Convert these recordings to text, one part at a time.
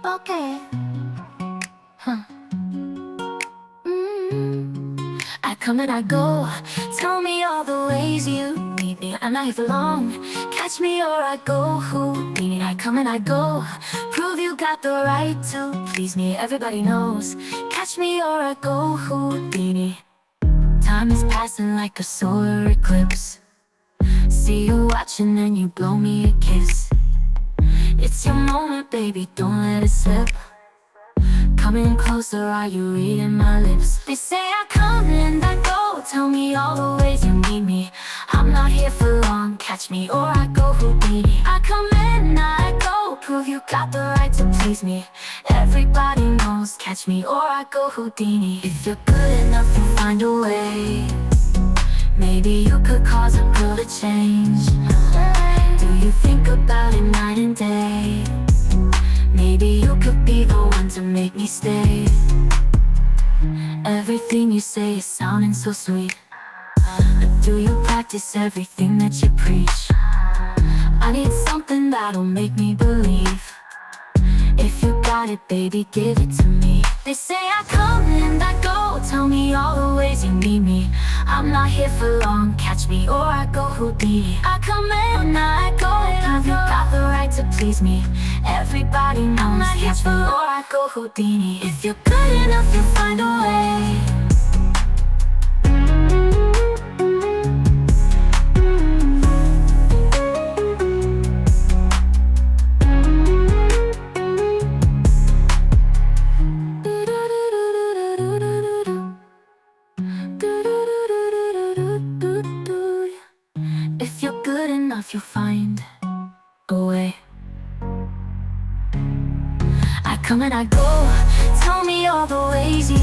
Okay. Huh. I come and I go. Tell me all the ways you need me. I'm not here for long. Catch me or I go. Who need me? I come and I go. Prove you got the right to please me. Everybody knows. Catch me or I go. Who need me? Time is passing like a solar eclipse. See you watching and you blow me a kiss. It's your moment, baby, don't let it slip. Coming closer, are you reading my lips? They say I come and I go. Tell me all the ways you need me. I'm not here for long. Catch me or I go Houdini. I come and I go. Prove you got the right to please me. Everybody knows. Catch me or I go Houdini. If you're good enough, you'll find a way. Maybe you could cause a girl to change. Do you think about it night and day? Maybe you could be the one to make me stay. Everything you say is sounding so sweet. But do you practice everything that you preach? I need something that'll make me believe. If you got it, baby, give it to me. They say I come and I go. Tell me all the ways you need me. I'm not here for long. Catch me or I go Houdini. I come and I go. Have you got the right to please me? Everybody knows. I'm not here for long. Or I go Houdini. If you're good enough, you'll find a way. If you're good enough, you'll find a way. I come and I go. Tell me all the ways you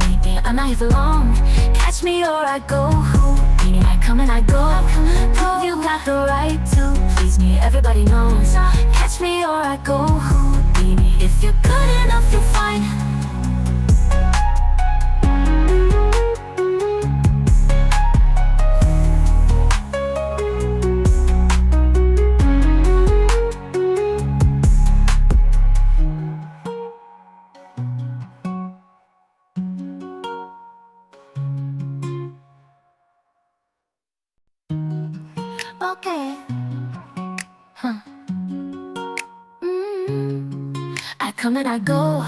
need me. I'm not here for long. Catch me or I go Houdini. I come and I go. Prove you got the right to please me. Everybody knows. Catch me or I go Houdini. If you're good enough, you'll find. Okay. Huh. I come and I go.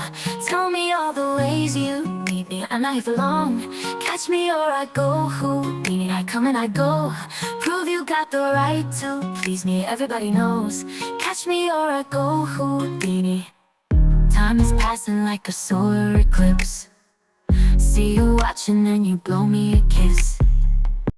Tell me all the ways you need me. I'm not here for long. Catch me or I go Houdini. I come and I go. Prove you got the right to please me. Everybody knows. Catch me or I go Houdini. Time is passing like a solar eclipse. See you watching and you blow me a kiss.